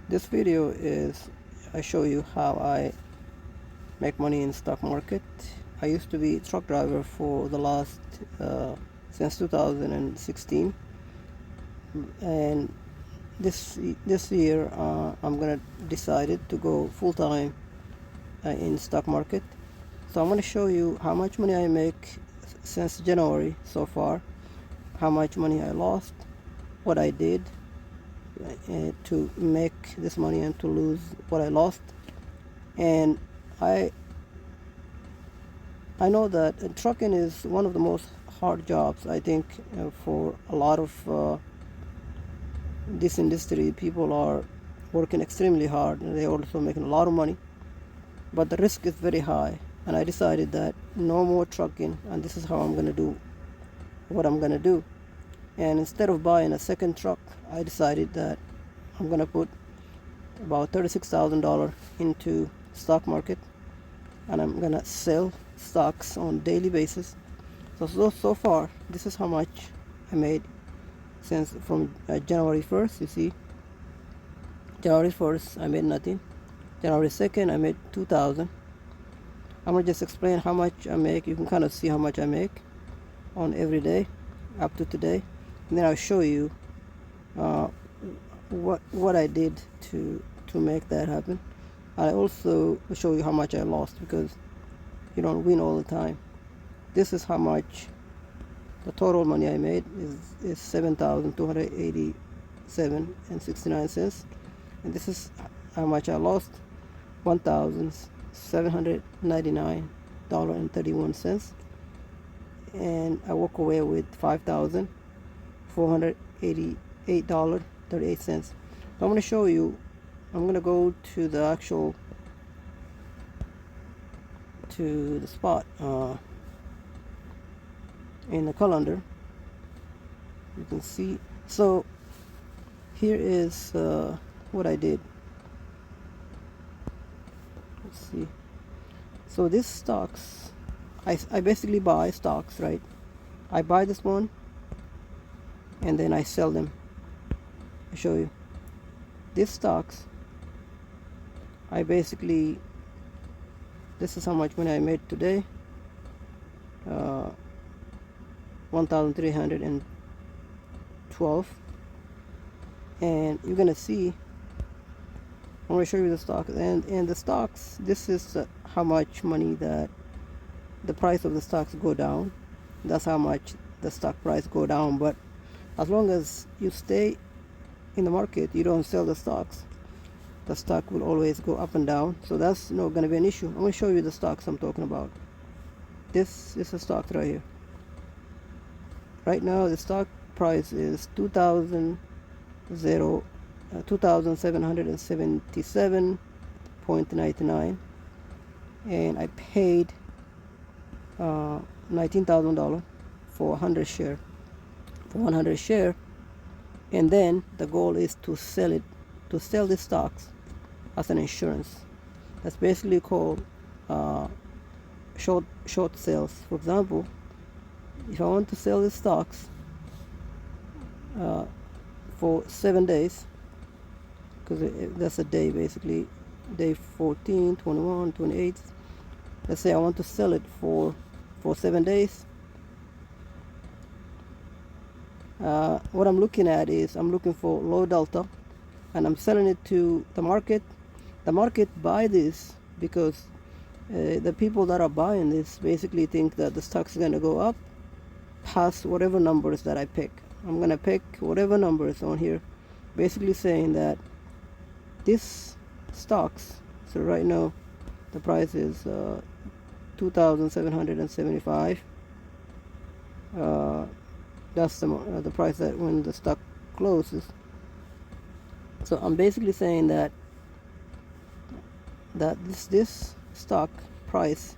This video is I show you how I make money in stock market. I used to be truck driver for the last since 2016, and this year I'm gonna decided to go full time in stock market. So I'm gonna show you how much money I make since January so far, how much money I lost, what I did to make this money and to lose what I lost. And I I know that trucking is one of the most hard jobs, I think, for a lot of this industry. People are working extremely hard and they're also making a lot of money, but the risk is very high. And I decided that no more trucking, and this is how I'm going to do what I'm going to do. And instead of buying a second truck, I decided that I'm going to put about $36,000 into stock market, and I'm going to sell stocks on daily basis. So far, this is how much I made since from January 1st. You see, January 1st I made nothing. January 2nd I made 2,000. I'm gonna just explain how much I make. You can kind of see how much I make on every day up to today, and then I'll show you what I did to make that happen. I also show you how much I lost, because you don't win all the time. This is how much the total money I made is $7,287.69, and this is how much I lost, $1,799.31, and I walk away with $5,488.38. So I'm going to show you. I'm going to go to the actual to the spot in the calendar. You can see. So here is what I did. Let's see. So this stocks, I basically buy stocks, right? I buy this one and then I sell them. I'll show you. These stocks, I basically, this is how much money I made today. 1,312, and you're gonna see. I'm gonna show you the stocks, and the stocks. This is how much money that the price of the stocks go down. That's how much the stock price go down. But as long as you stay in the market, you don't sell the stocks, the stock will always go up and down. So that's not gonna be an issue. I'm gonna show you the stocks I'm talking about. This is a stock right here. Right now the stock price is 2,777.99, and I paid $19,000 for 100 share. For 100 share, and then the goal is to sell it, to sell the stocks as an insurance. That's basically called short sales. For example, if I want to sell the stocks for 7 days, because that's a day, basically day 14, 21, 28. Let's say I want to sell it for 7 days. What I'm looking at is I'm looking for low delta, and I'm selling it to the market. The market buy this because the people that are buying this basically think that the stock's going to go up past whatever numbers that I pick. I'm going to pick whatever numbers on here, basically saying that this stocks, so right now the price is 2,775. That's the price that when the stock closes. So I'm basically saying that this stock price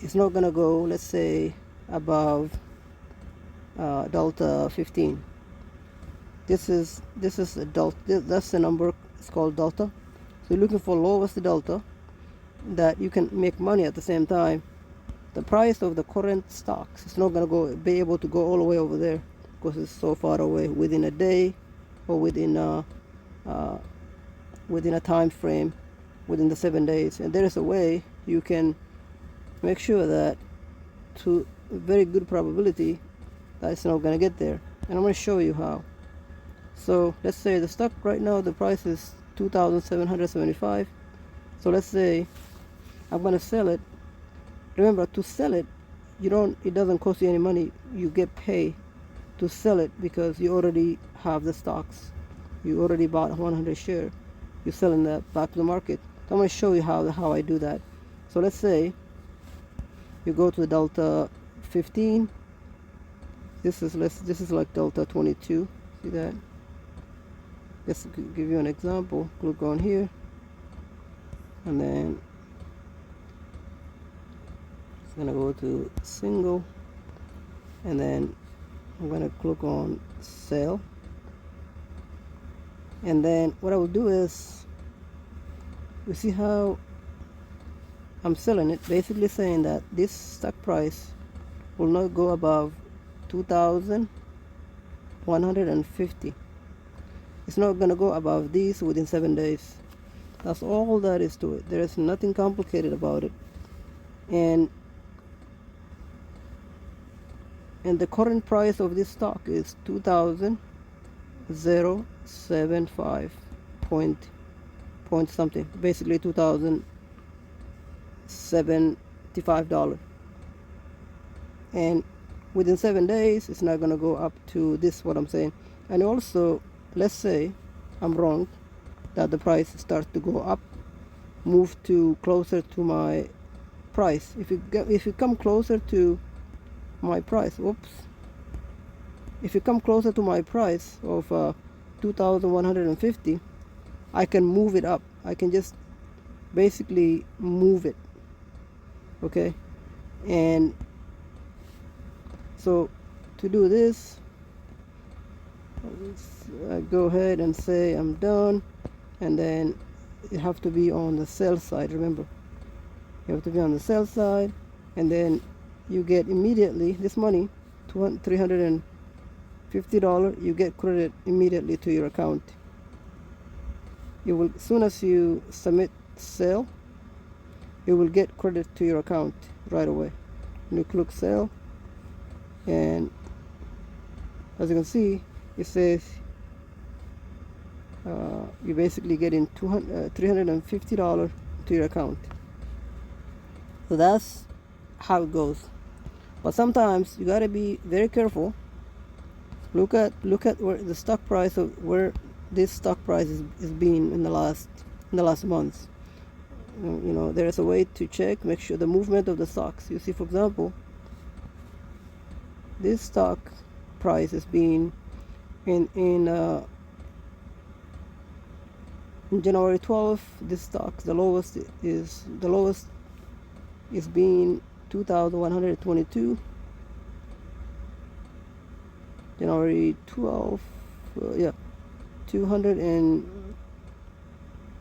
is not gonna go, let's say, above delta 15. This is a delta. That's the number. It's called delta. So you're looking for lowest delta that you can make money at the same time. The price of the current stocks is not gonna be able to go all the way over there, because it's so far away. Within a day or within within a time frame within the 7 days. And there is a way you can make sure that to a very good probability that it's not going to get there, and I'm going to show you how. So let's say the stock right now, the price is 2,775. So let's say I'm going to sell it. Remember, to sell it, it doesn't cost you any money. You get paid to sell it because you already have the stocks. You already bought 100 shares. You're selling that back to the market. So I'm going to show you how I do that. So let's say you go to the Delta 15. This is like Delta 22. See that? Just to give you an example, click on here, and then it's gonna go to single, and then I'm gonna click on sell, and then what I will do is, you see how I'm selling it, basically saying that this stock price will not go above 2,150. It's not going to go above these within 7 days. That's all that is to it. There is nothing complicated about it. And the current price of this stock is 2,075 point something, basically $2,075. And within 7 days, it's not going to go up to this, what I'm saying. And also, let's say I'm wrong, that the price starts to go up, move to closer to my price. If you come closer to my price, if you come closer to my price of 2,150, I can move it up. I can just basically move it. Okay, and so to do this, go ahead and say I'm done, and then you have to be on the sell side. Remember, you have to be on the sell side, and then you get immediately this money, $350. You get credit immediately to your account. You will, as soon as you submit sell, you will get credit to your account right away. You click sell, and as you can see, it says you basically getting $350 to your account. So that's how it goes. But sometimes you gotta be very careful. Look at where the stock price of where this stock price is being in the last months. There is a way to check, make sure the movement of the stocks. You see, for example, this stock price is being in January 12th. This stock, the lowest is being 2,122. January 12th,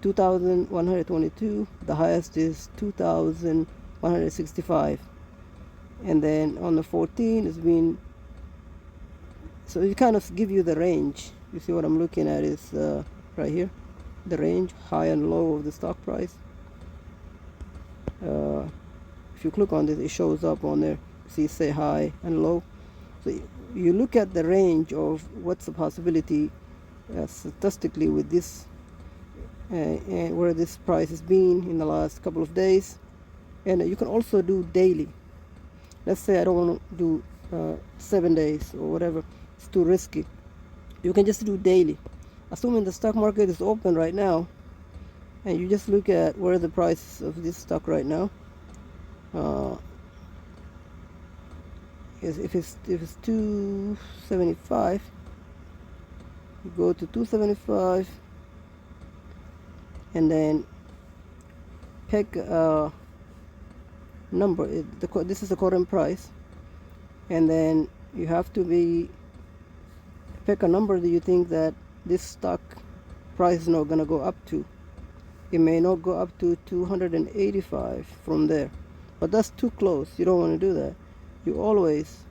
2,122. The highest is 2,165, and then on the 14th it's been. So it kind of give you the range. You see what I'm looking at is right here, the range, high and low of the stock price. If you click on this, it shows up on there. See, say high and low. So you look at the range of what's the possibility statistically with this and where this price has been in the last couple of days. And you can also do daily. Let's say I don't want to do 7 days or whatever. It's too risky. You can just do daily. Assuming the stock market is open right now, and you just look at where the price of this stock right now. If it's 275, you go to 275, and then pick a number. This is the current price, and then you have to pick a number that you think that this stock price is not going to go up to. It may not go up to 285 from there, but that's too close. You don't want to do that. You always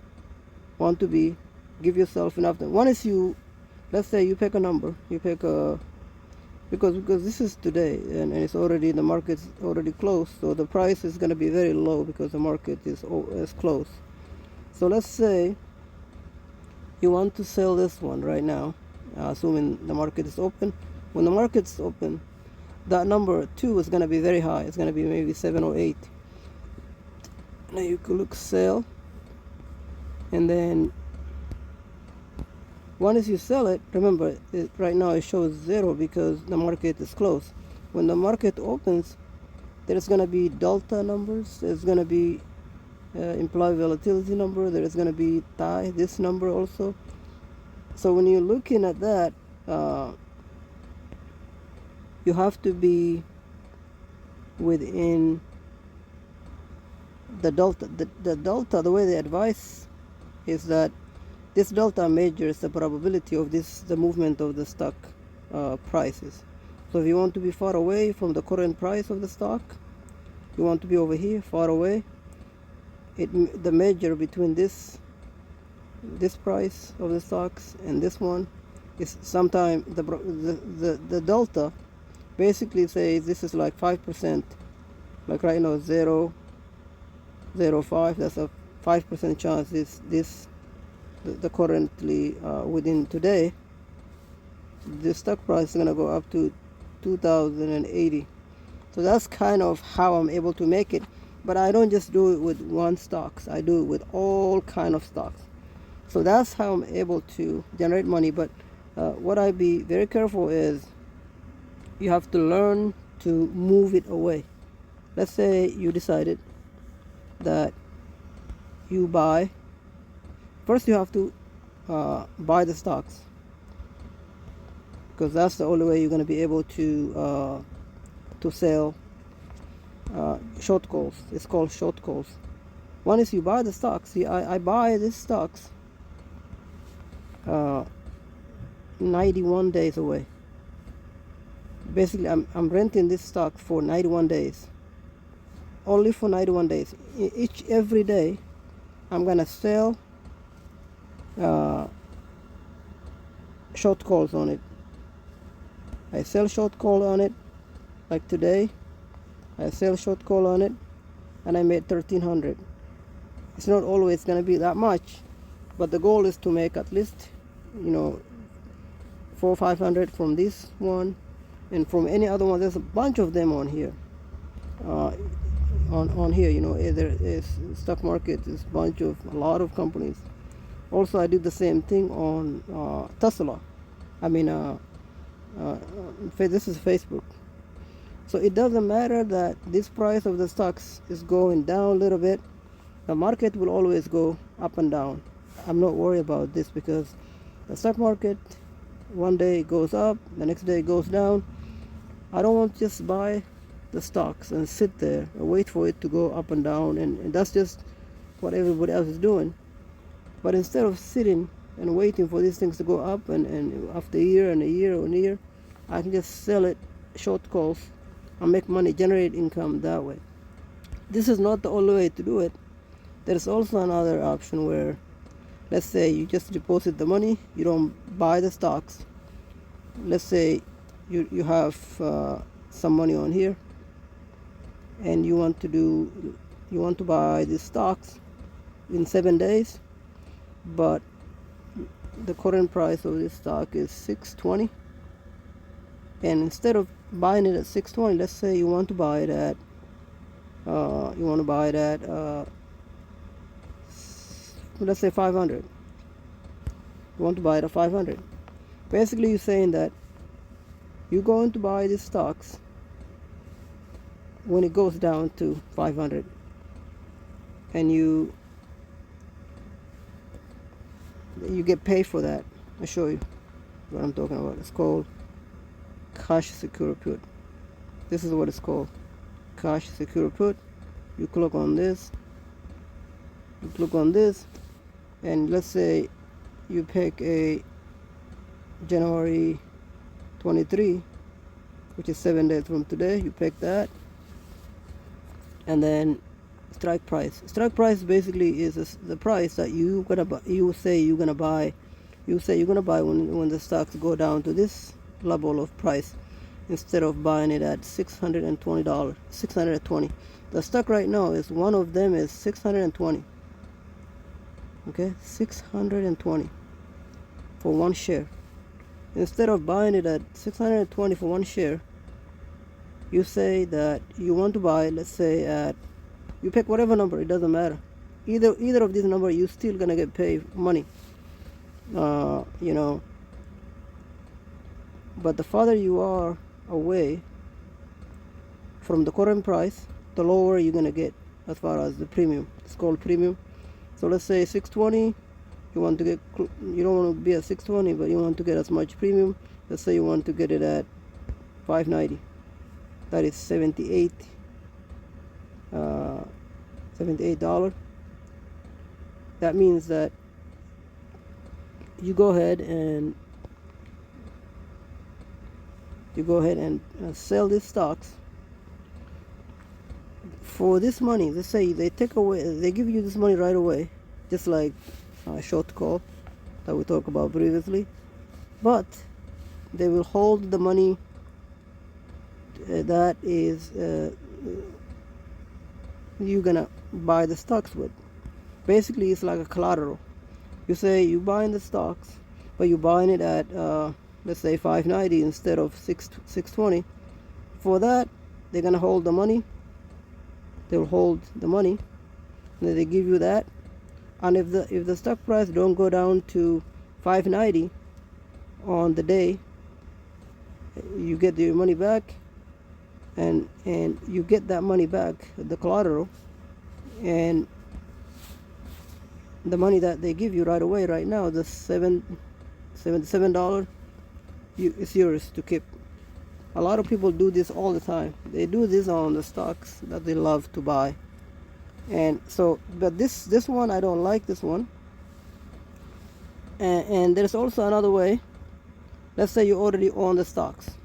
want to give yourself enough time. One is let's say you pick a number. You pick because this is today, and it's already, the market's already closed, so the price is going to be very low because the market is closed. So let's say you want to sell this one right now, assuming the market is open. When the market's open, that number 2 is going to be very high. It's going to be maybe 7 or 8. Now you could look sell, and then once you sell it, remember right now it shows 0 because the market is closed. When the market opens, there's going to be delta numbers. There's going to be implied volatility number. There is going to be this number also. So when you're looking at that, you have to be within the delta. The delta, the way they advise is that this delta measures the probability of the movement of the stock prices. So if you want to be far away from the current price of the stock, you want to be over here, far away, the measure between this price of the stocks and this one is sometimes the delta basically says this is like 5%, like right now 0.05. That's a 5% chance the currently within today the stock price is going to go up to 2080. So that's kind of how I'm able to make it. But I don't just do it with one stocks, I do it with all kind of stocks. So that's how I'm able to generate money. But what I be very careful is you have to learn to move it away. Let's say you decided that you buy. First you have to buy the stocks, because that's the only way you're going to be able to sell short calls. It's called short calls. One is you buy the stocks. See, I buy these stocks 91 days away. Basically, I'm renting this stock for 91 days. Only for 91 days. Every day, I'm gonna sell short calls on it. I sell short call on it, like today. I sell short call on it, and I made 1,300. It's not always gonna be that much, but the goal is to make at least, 400 or 500 from this one, and from any other one. There's a bunch of them on here. On here, there is stock market. Is a lot of companies. Also, I did the same thing on Tesla. This is Facebook. So it doesn't matter that this price of the stocks is going down a little bit. The market will always go up and down. I'm not worried about this, because the stock market one day goes up, the next day goes down. I don't want to just buy the stocks and sit there and wait for it to go up and down, and that's just what everybody else is doing. But instead of sitting and waiting for these things to go up, and after a year and a year and a year, I can just sell it short calls and make money, generate income that way. This is not the only way to do it. There's also another option where, let's say you just deposit the money, you don't buy the stocks. Let's say you have some money on here, and you want to buy the stocks in 7 days, but the current price of this stock is 620, and instead of buying it at 620, let's say you want to buy it at let's say 500. You want to buy it at 500. Basically, you're saying that you're going to buy these stocks when it goes down to 500, and you get paid for that. I'll show you what I'm talking about. It's called cash secure put. This is what it's called, cash secure put. You click on this, and let's say you pick a January 23, which is 7 days from today. You pick that, and then strike price. Strike price basically is the price that you say you're gonna buy when the stocks go down to this level of price. instead of buying it at $620. 620. The stock right now is, one of them is 620. Okay, 620 for one share. Instead of buying it at 620 for one share, you say that you want to buy, let's say at, you pick whatever number, it doesn't matter. Either of these numbers, you're still gonna get paid money. You know, but the farther you are away from the current price, the lower you're gonna get as far as the premium. It's called premium. So let's say 620, you want to get, you don't want to be at 620, but you want to get as much premium. Let's say you want to get it at 590. That is $78. That means that you go ahead and sell these stocks for this money. Let's say they give you this money right away, just like a short call that we talked about previously, but they will hold the money that is you're gonna buy the stocks with. Basically, it's like a collateral. You say you're buying the stocks, but you're buying it at let's say 590 instead of 620. For that, they're gonna hold the money. They'll hold the money, and then they give you that. And if the stock price don't go down to 590 on the day, you get your money back, and you get that money back, the collateral, and the money that they give you right away, right now, the $77, it's yours to keep. A lot of people do this all the time. They do this on the stocks that they love to buy. And so, but this one, I don't like this one. And there's also another way. Let's say you already own the stocks.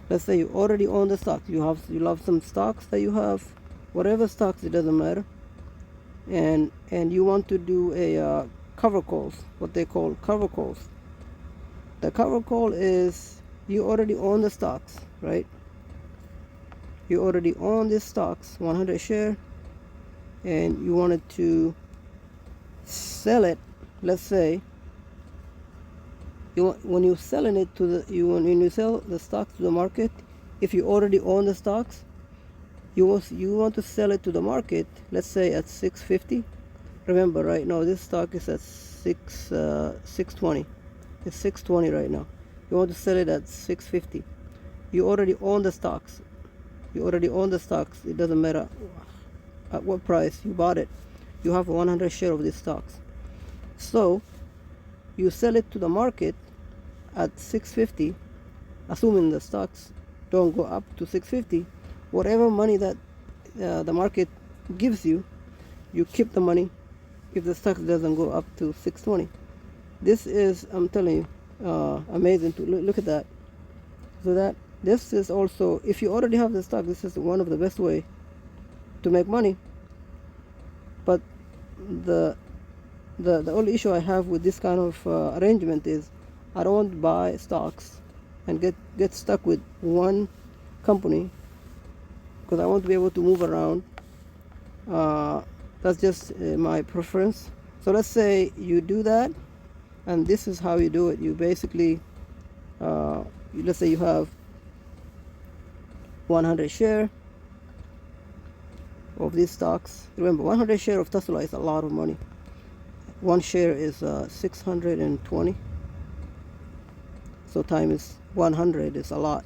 Let's say you already own the stocks. You love some stocks that you have, whatever stocks, it doesn't matter. And you want to do a cover calls, what they call cover calls. The cover call is, you already own the stocks, right? You already own these stocks, 100 share, and you wanted to sell it. Let's say when you're selling it to when you sell the stocks to the market, if you already own the stocks, you want to sell it to the market, let's say at 650. Remember, right now this stock is at 620. It's 620 right now. You want to sell it at 650. You already own the stocks. It doesn't matter at what price you bought it. You have 100 share of these stocks. So you sell it to the market at 650, assuming the stocks don't go up to 650. Whatever money that the market gives you, you keep the money if the stock doesn't go up to 620. This is, I'm telling you, amazing to look at that. So that this is also, if you already have the stock, this is one of the best way to make money. But the only issue I have with this kind of arrangement is I don't want to buy stocks and get stuck with one company, because I want to be able to move around. That's just my preference. So let's say you do that, and this is how you do it. You basically, let's say you have 100 share of these stocks. Remember, 100 share of Tesla is a lot of money. One share is 620. So times 100 is a lot.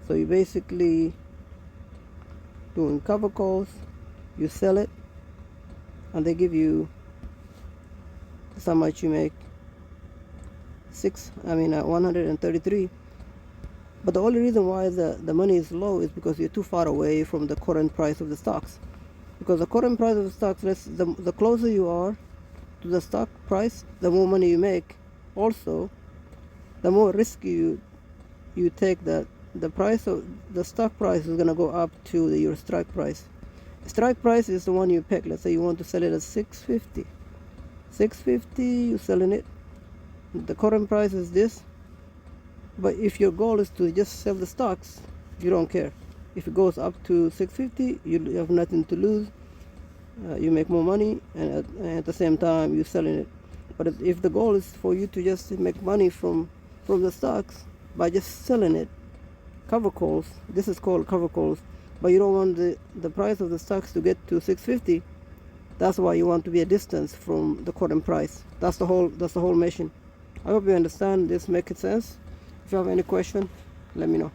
So you basically doing cover calls, you sell it, and they give you, that's how much you make, 133. But the only reason why the money is low is because you're too far away from the current price of the stocks. Because the current price of the stocks, the closer you are to the stock price, the more money you make. Also, the more risk you take, that the price of the stock price is going to go up to your strike price. Strike price is the one you pick. Let's say you want to sell it at 650. 650, you're selling it. The current price is this. But if your goal is to just sell the stocks, you don't care. If it goes up to 650, you have nothing to lose. You make more money, and at the same time you're selling it. But if the goal is for you to just make money from the stocks by just selling it, cover calls, this is called cover calls, but you don't want the price of the stocks to get to 650. That's why you want to be a distance from the current price. That's the whole mission. I hope you understand this, makes sense. If you have any question, let me know.